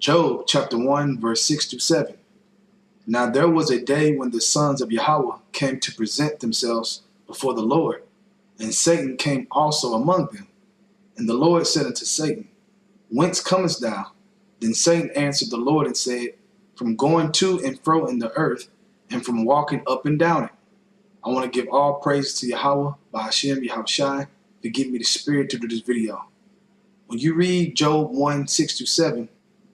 Job chapter 1, verse 6 to 7. Now there was a day when the sons of Yahweh came to present themselves before the Lord, and Satan came also among them. And the Lord said unto Satan, Whence comest thou? Then Satan answered the Lord and said, From going to and fro in the earth, and from walking up and down it. I want to give all praise to Yahweh, by Hashem, Yahushai, to give me the spirit to do this video. When you read Job 1, 6 to 7,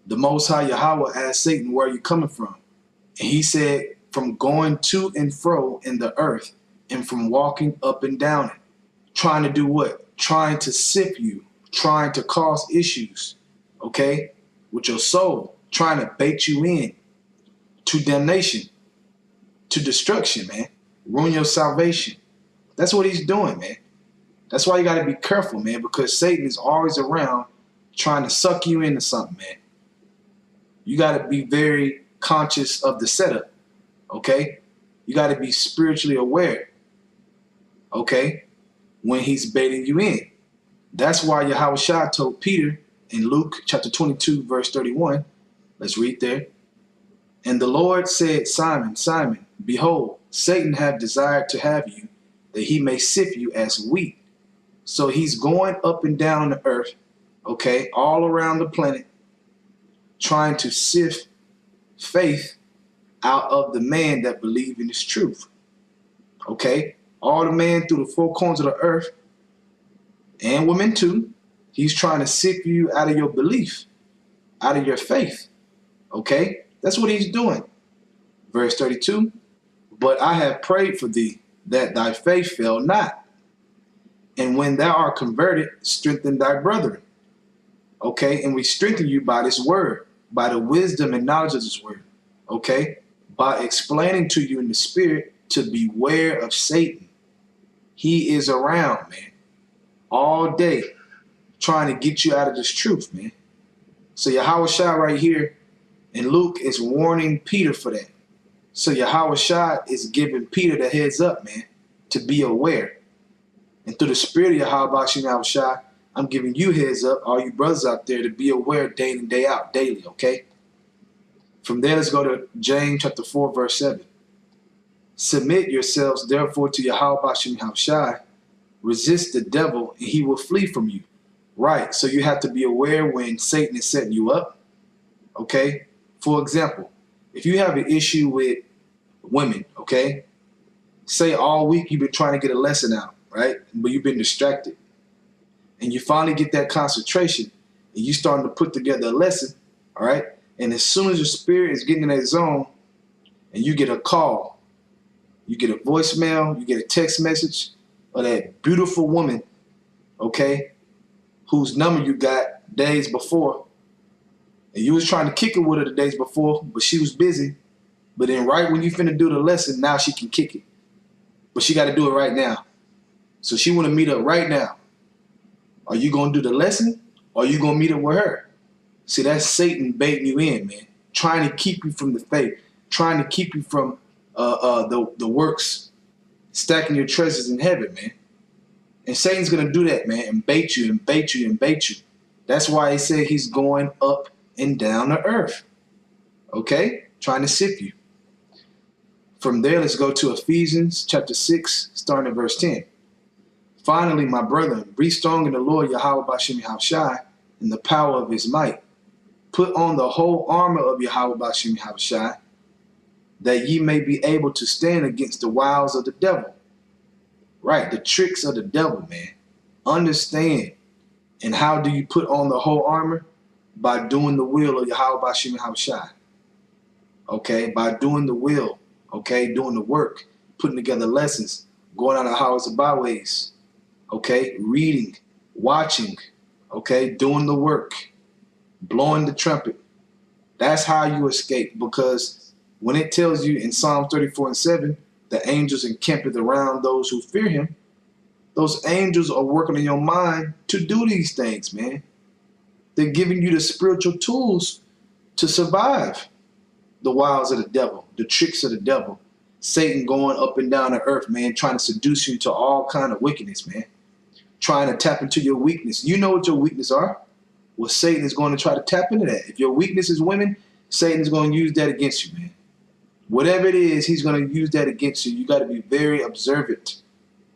the Most High Yahweh asked Satan, where are you coming from? And he said, from going to and fro in the earth, and from walking up and down it. Trying to do what? Trying to sift you, trying to cause issues, okay, with your soul, trying to bait you in to damnation, to destruction, man. Ruin your salvation. That's what he's doing, man. That's why you got to be careful, man, because Satan is always around trying to suck you into something, man. You got to be very conscious of the setup, okay? You got to be spiritually aware, okay, when he's baiting you in. That's why Yahushua told Peter in Luke chapter 22, verse 31, let's read there. And the Lord said, Simon, Simon, behold, Satan hath desired to have you, that he may sift you as wheat. So he's going up and down on the earth, okay, all around the planet, trying to sift faith out of the man that believe in his truth, okay? All the man through the four corners of the earth, and women too, he's trying to sift you out of your belief, out of your faith, okay? That's what he's doing. Verse 32, but I have prayed for thee, that thy faith fail not. And when thou art converted, strengthen thy brethren. Okay, and we strengthen you by this word, by the wisdom and knowledge of this word. Okay, by explaining to you in the spirit to beware of Satan. He is around, man, all day, trying to get you out of this truth, man. So Yahushua right here in Luke is warning Peter for that. So Yahushua is giving Peter the heads up, man, to be aware. And through the spirit of Yahushua, I'm giving you heads up, all you brothers out there, to be aware day in and day out, daily, okay? From there, let's go to James chapter 4, verse 7. Submit yourselves, therefore, to Yahushua. Resist the devil, and he will flee from you. Right, so you have to be aware when Satan is setting you up, okay? For example, if you have an issue with women, okay? Say all week you've been trying to get a lesson out, right? But you've been distracted. And you finally get that concentration, and you starting to put together a lesson, all right? And as soon as your spirit is getting in that zone, and you get a call, you get a voicemail, you get a text message of that beautiful woman, okay, whose number you got days before, and you was trying to kick it with her the days before, but she was busy. But then right when you finna do the lesson, now she can kick it. But she got to do it right now. So she want to meet up right now. Are you going to do the lesson, or are you going to meet up with her? See, that's Satan baiting you in, man. Trying to keep you from the faith. Trying to keep you from the works. Stacking your treasures in heaven, man. And Satan's going to do that, man, and bait you and bait you and bait you. That's why he said he's going up and down the earth. Okay? Trying to sift you. From there, let's go to Ephesians chapter 6, starting at verse 10. Finally, my brethren, be strong in the Lord Yahweh Bashem Yahushai, in the power of his might. Put on the whole armor of Yahweh Bashem Yahushai, that ye may be able to stand against the wiles of the devil. Right, the tricks of the devil, man. Understand. And how do you put on the whole armor? By doing the will of Yahweh Bashem Yahushai. Okay, by doing the will, okay, doing the work, putting together lessons, going out of the highways and byways, okay, reading, watching, okay, doing the work, blowing the trumpet. That's how you escape, because when it tells you in Psalm 34 and 7, the angels encampeth around those who fear him, those angels are working in your mind to do these things, man. They're giving you the spiritual tools to survive the wiles of the devil, the tricks of the devil. Satan going up and down the earth, man, trying to seduce you to all kind of wickedness, man. Trying to tap into your weakness. You know what your weaknesses are. well, Satan is going to try to tap into that. If your weakness is women, Satan is going to use that against you, man. Whatever it is, he's going to use that against you. You got to be very observant,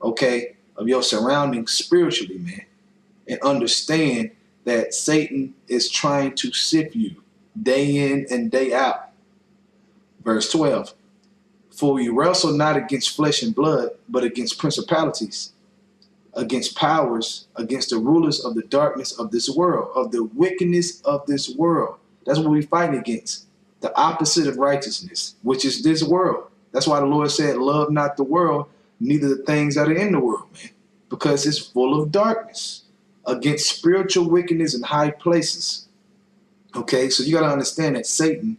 okay, of your surroundings spiritually, man, and understand that Satan is trying to sift you day in and day out. Verse 12, for we wrestle not against flesh and blood, but against principalities, against powers, against the rulers of the darkness of this world, of the wickedness of this world. That's what we fight against. The opposite of righteousness, which is this world. That's why the Lord said, love not the world, neither the things that are in the world, man, because it's full of darkness, against spiritual wickedness in high places. Okay, so you got to understand that Satan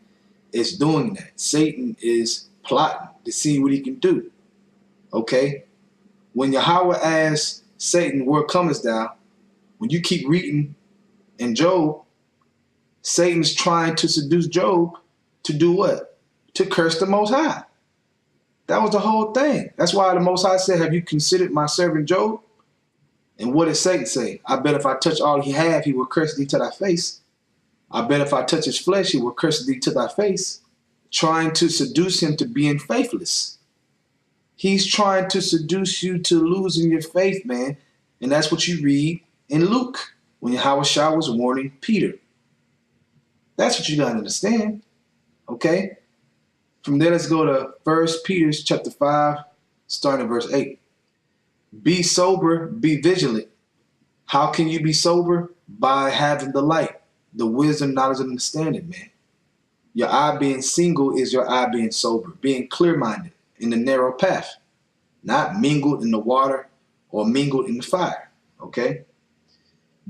is doing that. Satan is plotting to see what he can do. Okay, when Yahweh asked Satan, where comest thou? When you keep reading in Job, Satan's trying to seduce Job to do what? To curse the Most High. That was the whole thing. That's why the Most High said, have you considered my servant Job? And what did Satan say? I bet if I touch all he have, he will curse thee to thy face. I bet if I touch his flesh, he will curse thee to thy face. Trying to seduce him to being faithless. He's trying to seduce you to losing your faith, man. And that's what you read in Luke when Yahushua was warning Peter. That's what you got to understand. Okay? From there, let's go to 1 Peter chapter 5, starting at verse 8. Be sober, be vigilant. How can you be sober? By having the light, the wisdom, knowledge, and understanding, man. Your eye being single is your eye being sober, being clear-minded in the narrow path, not mingled in the water or mingled in the fire, okay?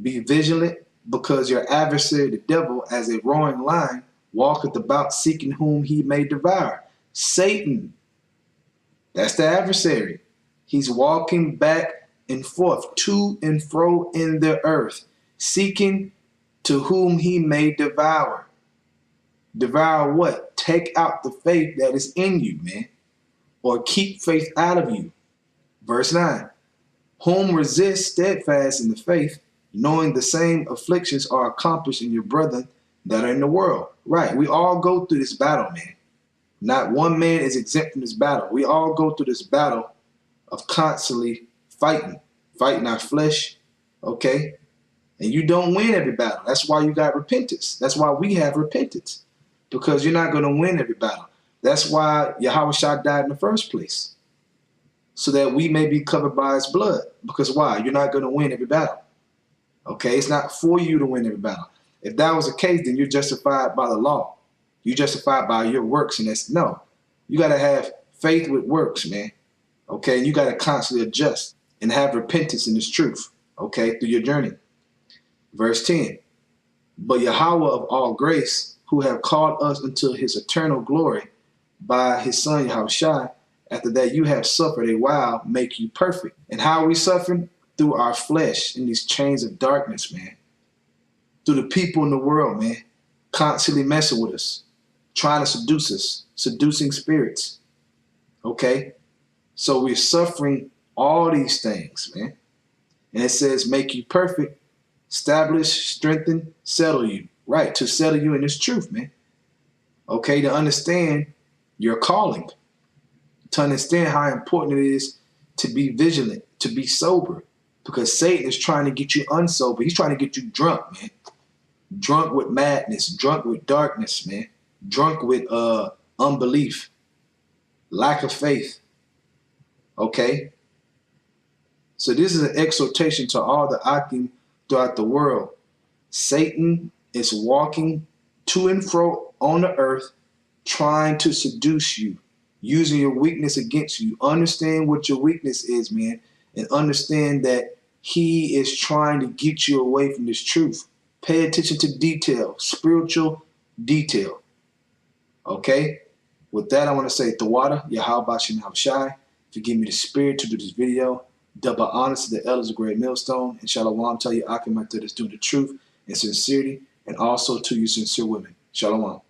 Be vigilant, because your adversary, the devil, as a roaring lion, walketh about seeking whom he may devour. Satan, that's the adversary. He's walking back and forth, to and fro in the earth, seeking to whom he may devour. Devour what? Take out the faith that is in you, man, or keep faith out of you. Verse 9, whom resist steadfast in the faith, knowing the same afflictions are accomplished in your brethren that are in the world. Right, we all go through this battle, man. Not one man is exempt from this battle. We all go through this battle of constantly fighting our flesh, okay? And you don't win every battle. That's why you got repentance. That's why we have repentance, because you're not going to win every battle. That's why Yahushua died in the first place, so that we may be covered by his blood. Because why? You're not going to win every battle. Okay, it's not for you to win every battle. If that was the case, then you're justified by the law. You're justified by your works, and that's no. You got to have faith with works, man. Okay, and you got to constantly adjust and have repentance in this truth, okay, through your journey. Verse 10, but Yahweh of all grace, who have called us into his eternal glory by his son Yahushua, after that you have suffered a while, make you perfect. And how are we suffering? Through our flesh in these chains of darkness, man. Through the people in the world, man, constantly messing with us, trying to seduce us, seducing spirits, okay? So we're suffering all these things, man. And it says, make you perfect, establish, strengthen, settle you. Right, to settle you in this truth, man. Okay, to understand your calling, to understand how important it is to be vigilant, to be sober, because Satan is trying to get you unsober. He's trying to get you drunk, man. Drunk with madness, drunk with darkness, man. Drunk with unbelief, lack of faith. Okay? So this is an exhortation to all the Akim throughout the world. Satan is walking to and fro on the earth, trying to seduce you, using your weakness against you. Understand what your weakness is, man, and understand that he is trying to get you away from this truth. Pay attention to detail, spiritual detail. Okay? With that, I want to say, Tawada, Yahweh Bashem Havashai, to give me the spirit to do this video. Double honors to the elders of Great Millstone. And Shalom, tell you, Akim, that's doing the truth and sincerity, and also to you sincere women. Shalom.